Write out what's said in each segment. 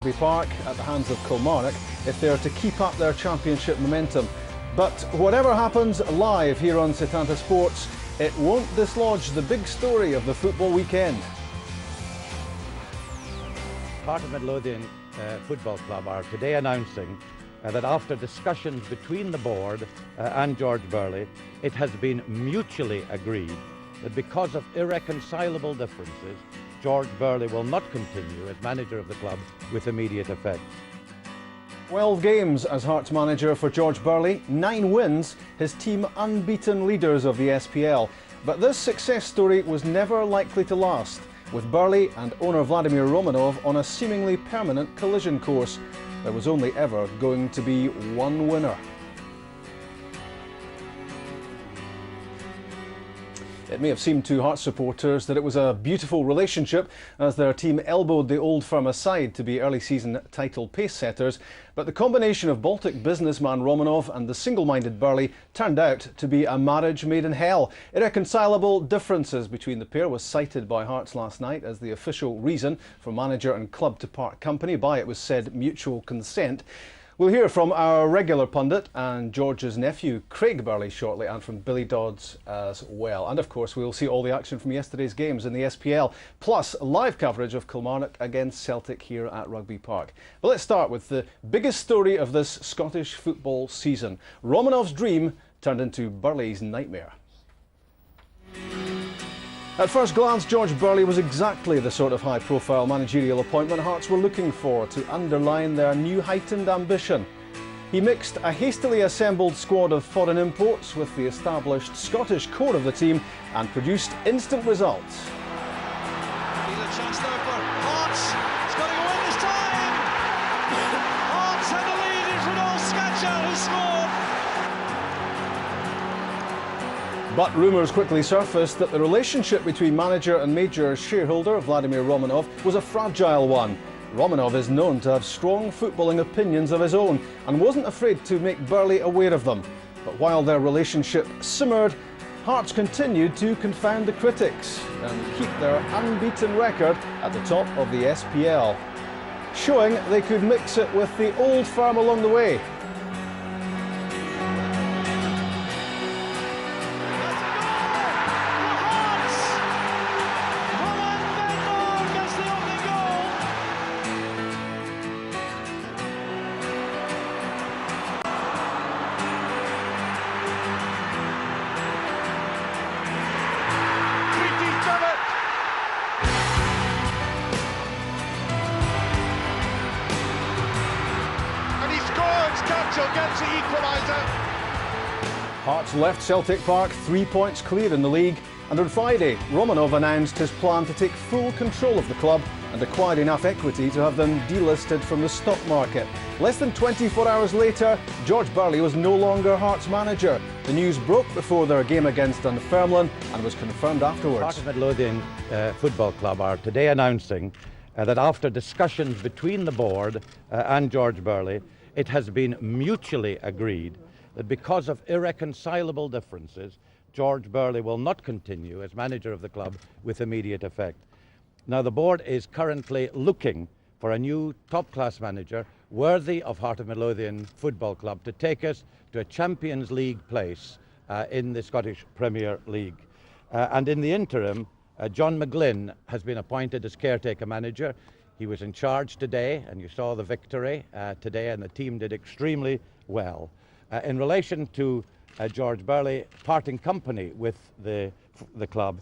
Rugby Park at the hands of Kilmarnock if they are to keep up their championship momentum. But whatever happens live here on Setanta Sports, it won't dislodge the big story of the football weekend. Heart of Midlothian Football Club are today announcing that after discussions between the board and George Burley, it has been mutually agreed that because of irreconcilable differences, George Burley will not continue as manager of the club with immediate effect. 12 games as Hearts manager for George Burley, 9 wins, his team unbeaten leaders of the SPL. But this success story was never likely to last, with Burley and owner Vladimir Romanov on a seemingly permanent collision course. There was only ever going to be one winner. It may have seemed to Hearts supporters that it was a beautiful relationship as their team elbowed the old firm aside to be early season title pace setters, but the combination of Baltic businessman Romanov and the single-minded Burley turned out to be a marriage made in hell. Irreconcilable differences between the pair was cited by Hearts last night as the official reason for manager and club to part company by, it was said, mutual consent. We'll hear from our regular pundit and George's nephew, Craig Burley, shortly, and from Billy Dodds as well. And of course, we'll see all the action from yesterday's games in the SPL, plus live coverage of Kilmarnock against Celtic here at Rugby Park. But let's start with the biggest story of this Scottish football season. Romanov's dream turned into Burley's nightmare. At first glance, George Burley was exactly the sort of high-profile managerial appointment Hearts were looking for to underline their new heightened ambition. He mixed a hastily assembled squad of foreign imports with the established Scottish core of the team and produced instant results. Here's a chance now for Hearts. It's got to go in this time. Hearts had the lead. It's Renal Scatcher who scored. But rumours quickly surfaced that the relationship between manager and major shareholder Vladimir Romanov was a fragile one. Romanov is known to have strong footballing opinions of his own and wasn't afraid to make Burley aware of them. But while their relationship simmered, Hearts continued to confound the critics and keep their unbeaten record at the top of the SPL, showing they could mix it with the old firm along the way. Gets the equaliser. Hearts left Celtic Park 3 points clear in the league, and on Friday, Romanov announced his plan to take full control of the club and acquire enough equity to have them delisted from the stock market. Less than 24 hours later, George Burley was no longer Hearts manager. The news broke before their game against Dunfermline and was confirmed afterwards. Heart of Midlothian Football Club are today announcing that after discussions between the board and George Burley, it has been mutually agreed that because of irreconcilable differences, George Burley will not continue as manager of the club with immediate effect. Now, the board is currently looking for a new top-class manager worthy of Heart of Midlothian Football Club to take us to a Champions League place in the Scottish Premier League. And in the interim, John McGlynn has been appointed as caretaker manager. He was in charge today, and you saw the victory today, and the team did extremely well. In relation to George Burley parting company with the club,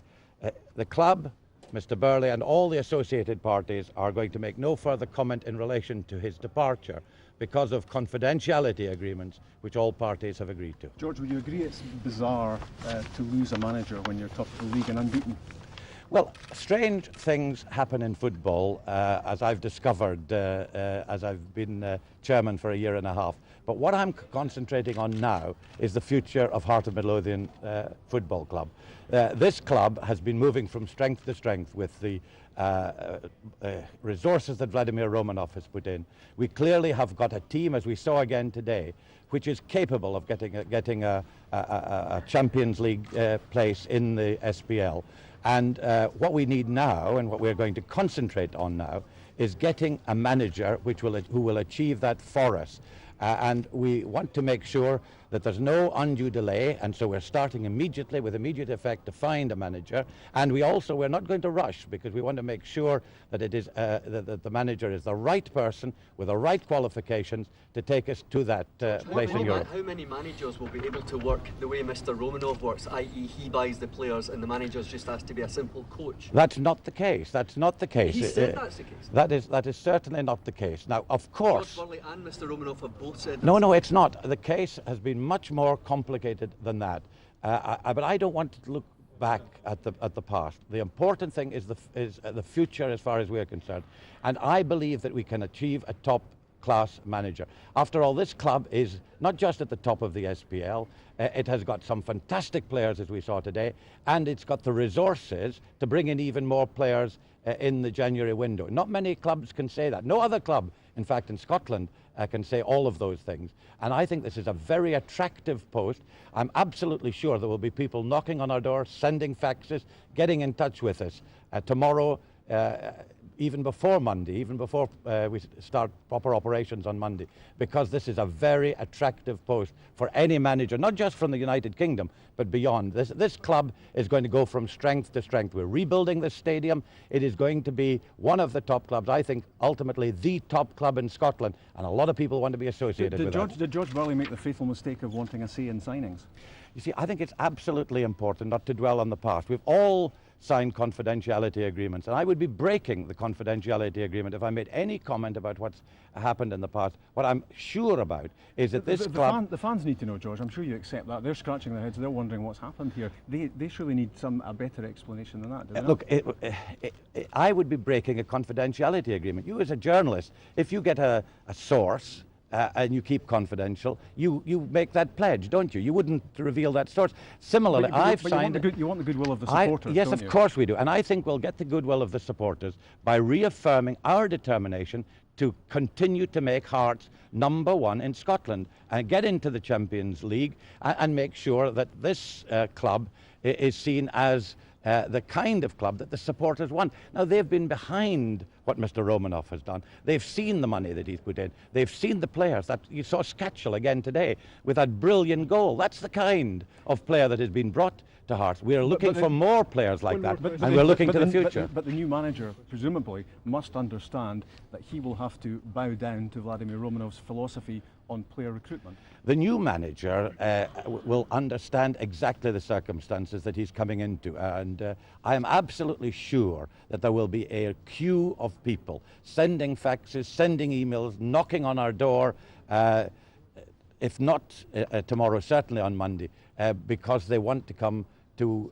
Mr. Burley and all the associated parties are going to make no further comment in relation to his departure because of confidentiality agreements which all parties have agreed to. George, would you agree it's bizarre to lose a manager when you're top of the league and unbeaten? Well, strange things happen in football, as I've discovered as I've been chairman for a year and a half. But what I'm concentrating on now is the future of Heart of Midlothian Football Club. This club has been moving from strength to strength with the resources that Vladimir Romanov has put in. We clearly have got a team, as we saw again today, which is capable of getting a Champions League place in the SPL. And what we need now, and what we're going to concentrate on now, is getting a manager who will achieve that for us. And we want to make sure that there's no undue delay, and so we're starting immediately with immediate effect to find a manager. And we're not going to rush, because we want to make sure that it is that the manager is the right person with the right qualifications to take us to that place in Europe. How many managers will be able to work the way Mr. Romanov works, i.e. he buys the players and the manager's just asked to be a simple coach? That's not the case. That's not the case. He said that's the case. That is certainly not the case. Now, of course, George Burley and Mr. Romanov have both said no, it's not. The case has been much more complicated than that. But I don't want to look back at the past. The important thing is the future, as far as we're concerned. And I believe that we can achieve a top-class manager. After all, this club is not just at the top of the SPL. It has got some fantastic players, as we saw today, and it's got the resources to bring in even more players in the January window. Not many clubs can say that. No other club, in fact, in Scotland, can say all of those things. And I think this is a very attractive post. I'm absolutely sure there will be people knocking on our door, sending faxes, getting in touch with us tomorrow, even before Monday, even before we start proper operations on Monday, because this is a very attractive post for any manager, not just from the United Kingdom, but beyond. This club is going to go from strength to strength. We're rebuilding this stadium. It is going to be one of the top clubs, I think, ultimately the top club in Scotland, and a lot of people want to be associated with that. Did George Burley make the fatal mistake of wanting a say in signings? You see, I think it's absolutely important not to dwell on the past. We've all signed confidentiality agreements, and I would be breaking the confidentiality agreement if I made any comment about what's happened in the past. What I'm sure about is that this club... The fans need to know, George. I'm sure you accept that. They're scratching their heads. They're wondering what's happened here. They surely need a better explanation than that, do they not? Look, I would be breaking a confidentiality agreement. You as a journalist, if you get a source and you keep confidential, you make that pledge, don't you? You wouldn't reveal that source. Similarly, you want the goodwill of the supporters, yes, don't you? of course we do. And I think we'll get the goodwill of the supporters by reaffirming our determination to continue to make Hearts #1 in Scotland and get into the Champions League and make sure that this club is seen as the kind of club that the supporters want. Now, they've been behind what Mr. Romanov has done. They've seen the money that he's put in. They've seen the players. That you saw Scatchell again today with that brilliant goal. That's the kind of player that has been brought to Hearts. We're looking for more players like that, and we're looking to the future. But the new manager, presumably, must understand that he will have to bow down to Vladimir Romanov's philosophy on player recruitment. The new manager will understand exactly the circumstances that he's coming into, and I am absolutely sure that there will be a queue of people sending faxes, sending emails, knocking on our door, if not tomorrow, certainly on Monday, because they want to come to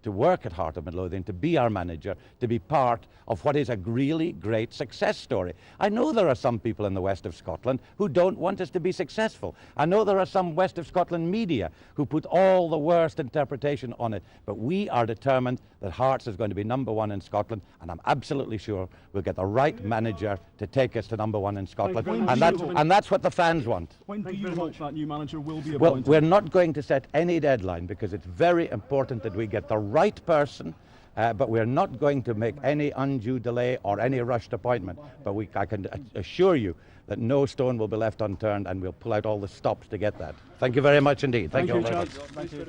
work at Heart of Midlothian, to be our manager, to be part of what is a really great success story. I know there are some people in the west of Scotland who don't want us to be successful. I know there are some west of Scotland media who put all the worst interpretation on it, but we are determined that Hearts is going to be #1 in Scotland, and I'm absolutely sure we'll get the right manager to take us to #1 in Scotland, and that's what the fans want. When do you hope that new manager will be Well, appointed? we're not going to set any deadline, because it's very important that we get the right person, but we're not going to make any undue delay or any rushed appointment. But I can assure you that no stone will be left unturned, and we'll pull out all the stops to get that. Thank you very much indeed. Thank you all very much. Thank you.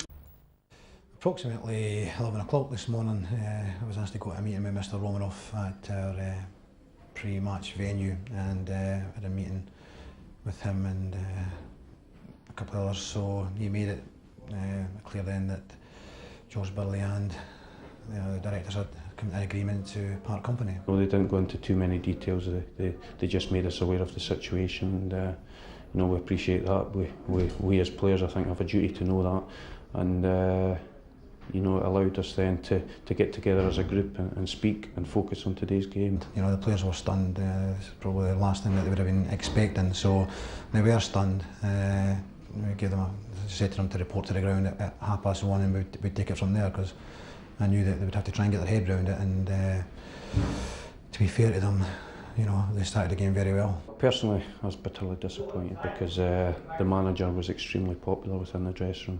Approximately 11 o'clock this morning, I was asked to go to a meeting with Mr. Romanov at our pre-match venue, and had a meeting with him and a couple of others. So he made it clear then that George Burley and the directors had come to an agreement to part company. Well, they didn't go into too many details. They just made us aware of the situation, and we appreciate that. We as players, I think, have a duty to know that, and it allowed us then to get together as a group and speak and focus on today's game. The players were stunned. It's probably the last thing that they would have been expecting, so they were stunned. We gave them said to them to report to the ground at 1:30, and we'd take it from there, because I knew that they would have to try and get their head around it, and to be fair to them, they started the game very well. Personally, I was bitterly disappointed, because the manager was extremely popular within the dressing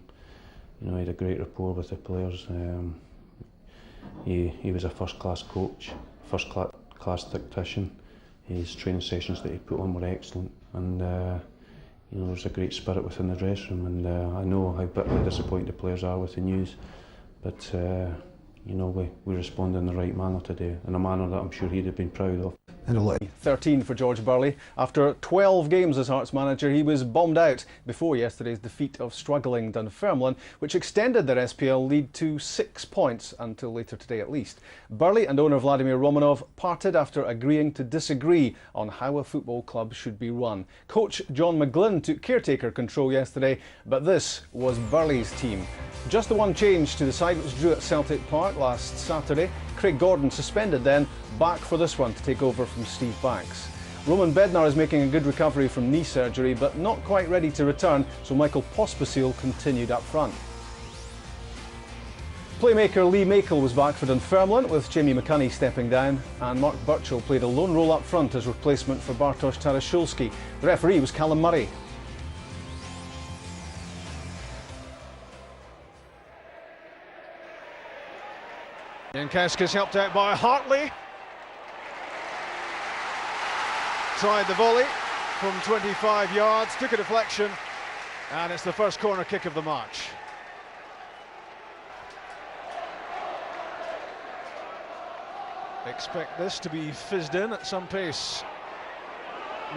room. He had a great rapport with the players. He was a first-class coach, first-class class tactician. His training sessions that he put on were excellent, and you know, there's a great spirit within the dressing room, and I know how bitterly disappointed the players are with the news, but you know, we responded in the right manner today, in a manner that I'm sure he'd have been proud of. 13 for George Burley. After 12 games as Hearts manager, he was bombed out before yesterday's defeat of struggling Dunfermline, which extended their SPL lead to 6 points until later today at least. Burley and owner Vladimir Romanov parted after agreeing to disagree on how a football club should be run. Coach John McGlynn took caretaker control yesterday, but this was Burley's team. Just the one change to the side which drew at Celtic Park last Saturday. Craig Gordon suspended then, back for this one to take over from Steve Banks. Roman Bednar is making a good recovery from knee surgery, but not quite ready to return, so Michael Pospisil continued up front. Playmaker Lee Makel was back for Dunfermline, with Jamie McCunney stepping down, and Mark Burchell played a lone role up front as replacement for Bartosz Taraszulski. The referee was Callum Murray. Jankowski's helped out by Hartley. Tried the volley from 25 yards, took a deflection, and it's the first corner kick of the match. Expect this to be fizzed in at some pace.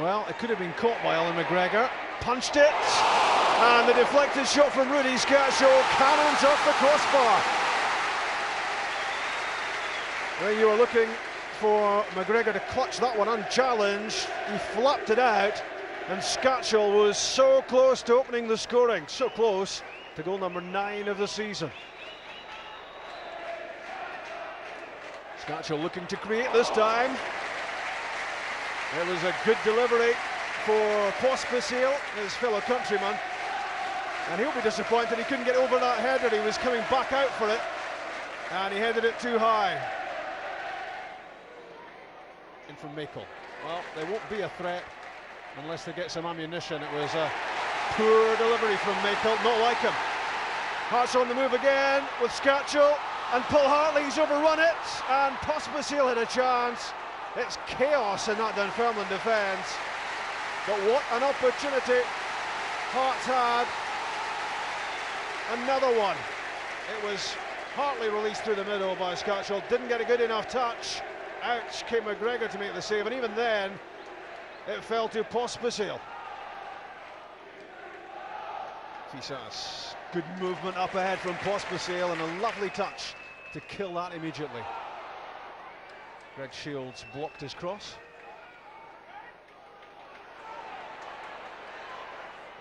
Well, it could have been caught by Alan McGregor. Punched it, and the deflected shot from Rudy Scatchell cannons off the crossbar. Well, you were looking for McGregor to clutch that one unchallenged. He flapped it out, and Scatchell was so close to opening the scoring, so close to goal number 9 of the season. Scatchell looking to create this time. It was a good delivery for Pospisil, his fellow countryman, and he'll be disappointed he couldn't get over that header. He was coming back out for it, and he headed it too high. In from Makel. Well, they won't be a threat unless they get some ammunition. It was a poor delivery from Makel, not like him. Hearts on the move again with Scatchell, and Paul Hartley's overrun it, and Pospisil had a chance. It's chaos in that Dunfermline defence, but what an opportunity Hearts had. Another one. It was Hartley released through the middle by Scatchell, didn't get a good enough touch. Out came McGregor to make the save, and even then it fell to Pospisil. Fisas, good movement up ahead from Pospisil, and a lovely touch to kill that immediately. Greg Shields blocked his cross.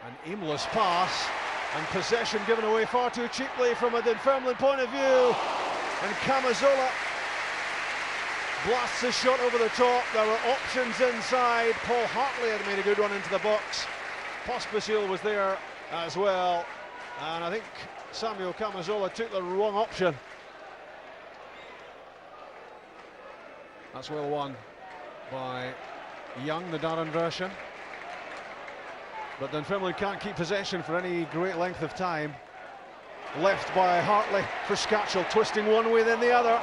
An aimless pass, and possession given away far too cheaply from a Dunfermline point of view, and Camazola blasts a shot over the top. There were options inside. Paul Hartley had made a good run into the box. Pospisil was there as well, and I think Samuel Camazola took the wrong option. That's well won by Young, the Darren version. But Dunfermline can't keep possession for any great length of time. Left by Hartley for Scatchell, twisting one way then the other.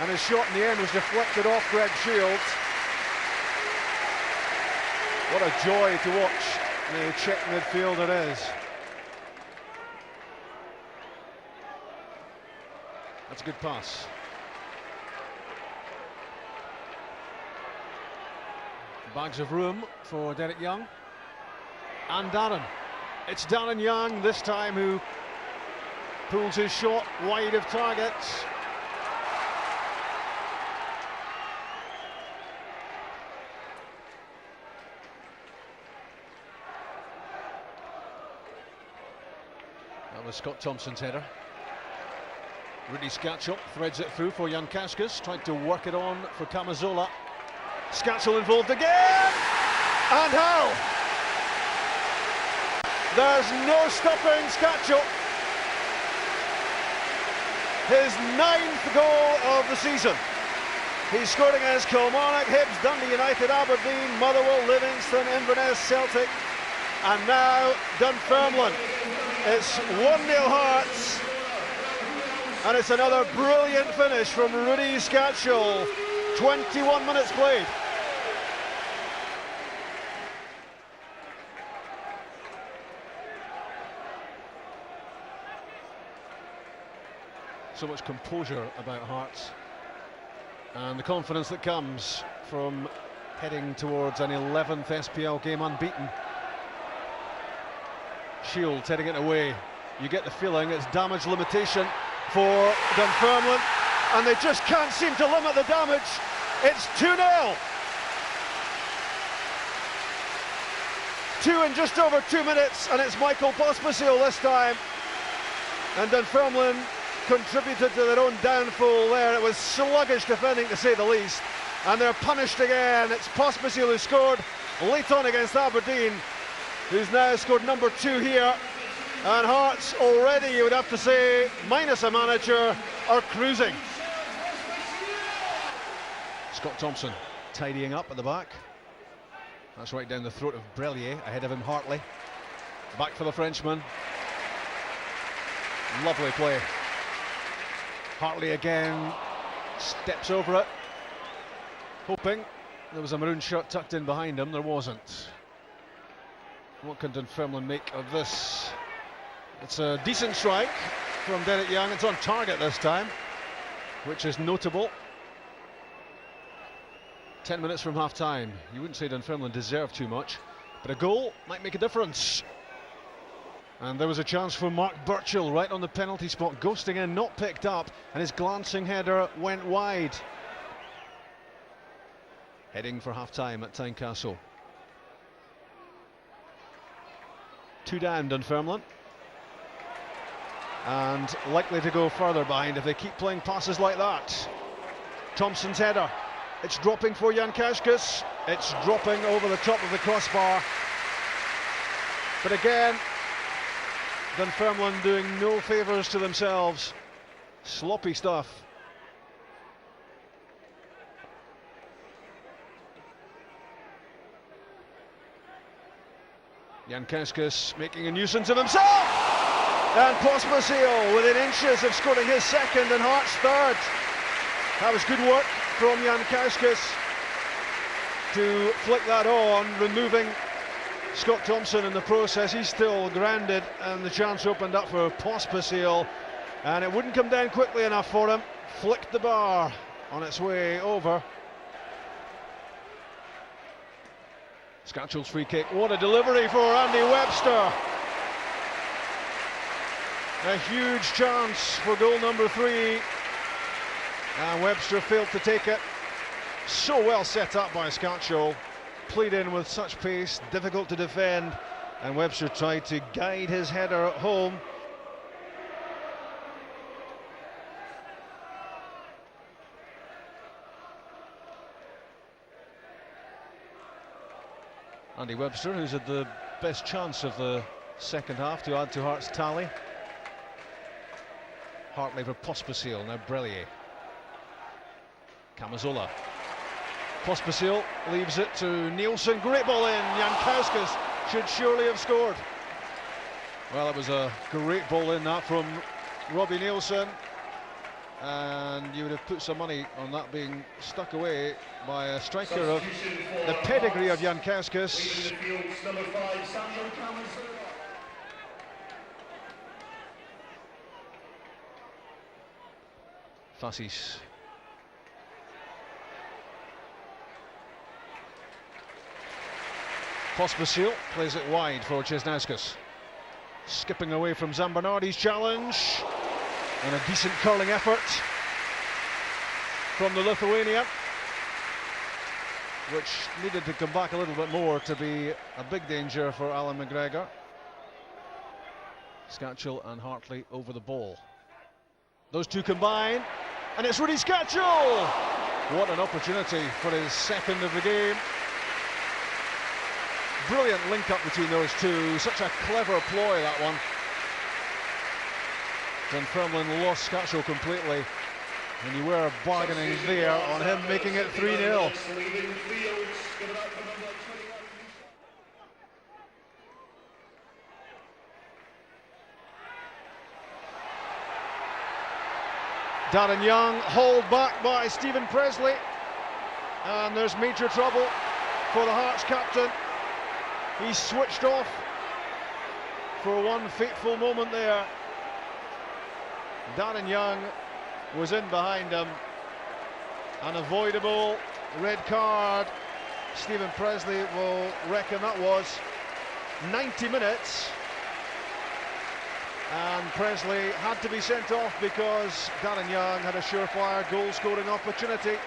And his shot in the end was deflected off Greg Shields. What a joy to watch the Czech midfield it is. That's a good pass. Bags of room for Derek Young. And Darren. It's Darren Young this time who pulls his shot wide of target. That was Scott Thompson's header. Rudy Scatchell threads it through for Jankowskis, tried to work it on for Camazola. Scatchell involved again, and how? There's no stopping Scatchell. His 9th goal of the season. He's scored against Kilmarnock, Hibs, Dundee United, Aberdeen, Motherwell, Livingston, Inverness, Celtic, and now Dunfermline. It's 1-0 Hearts, and it's another brilliant finish from Rudy Scatchell. 21 minutes played. So much composure about Hearts, and the confidence that comes from heading towards an 11th SPL game unbeaten. Shields heading it away. You get the feeling it's damage limitation for Dunfermline, and they just can't seem to limit the damage. It's 2-0. 2 in just over 2 minutes, and it's Michael Pospisil this time. And Dunfermline contributed to their own downfall there. It was sluggish defending, to say the least, and they're punished again. It's Pospisil who scored late on against Aberdeen, who's now scored number 2 here. And Hearts already, you would have to say, minus a manager, are cruising. Scott Thompson tidying up at the back. That's right down the throat of Brellier. Ahead of him, Hartley. Back for the Frenchman. Lovely play. Hartley again steps over it, hoping there was a maroon shirt tucked in behind him. There wasn't. What can Dunfermline make of this? It's a decent strike from Derek Young. It's on target this time, which is notable. 10 minutes from half-time. You wouldn't say Dunfermline deserved too much, but a goal might make a difference. And there was a chance for Mark Burchill right on the penalty spot, ghosting in, not picked up, and his glancing header went wide. Heading for half-time at Tynecastle. 2 down, Dunfermline. And likely to go further behind if they keep playing passes like that. Thompson's header. It's dropping for Jankowskis. It's dropping over the top of the crossbar. But again, Dunfermline doing no favours to themselves. Sloppy stuff. Jankowskis making a nuisance of himself! And Pospisil within inches of scoring his second and Hearts' third. That was good work from Jankowskis to flick that on, removing Scott Thompson in the process. He's still grounded, and the chance opened up for Pospisil, and it wouldn't come down quickly enough for him. Flicked the bar on its way over. Scatchell's free kick. What a delivery for Andy Webster. A huge chance for goal number 3, and Webster failed to take it. So well set up by Scatchell, played in with such pace, difficult to defend, and Webster tried to guide his header home. Andy Webster, who's had the best chance of the second half to add to Hearts' tally. Hartley for Pospisil, now Brellier. Camazola. Pospisil leaves it to Nielsen. Great ball in. Jankowskis should surely have scored. Well, it was a great ball in that from Robbie Nielsen, and you would have put some money on that being stuck away by a striker of the pedigree of Jankowskis. Fassis. Pospisil plays it wide for Česnauskas. Skipping away from Zambernardi's challenge, and a decent curling effort from the Lithuanian, which needed to come back a little bit more to be a big danger for Alan McGregor. Scatchell and Hartley over the ball. Those two combine, and it's Rudy Scatchell! What an opportunity for his second of the game. Brilliant link up between those two, such a clever ploy, that one. Dunfermline lost Scatchell completely, and you were bargaining there on him making it 3-0. Darren Young hauled back by Stephen Presley. And there's major trouble for the Hearts captain. He's switched off for one fateful moment there. Darren Young was in behind him. An avoidable red card. Stephen Presley will reckon that was 90 minutes. And Presley had to be sent off because Darren Young had a surefire goal-scoring opportunity.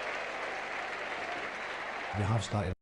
We have started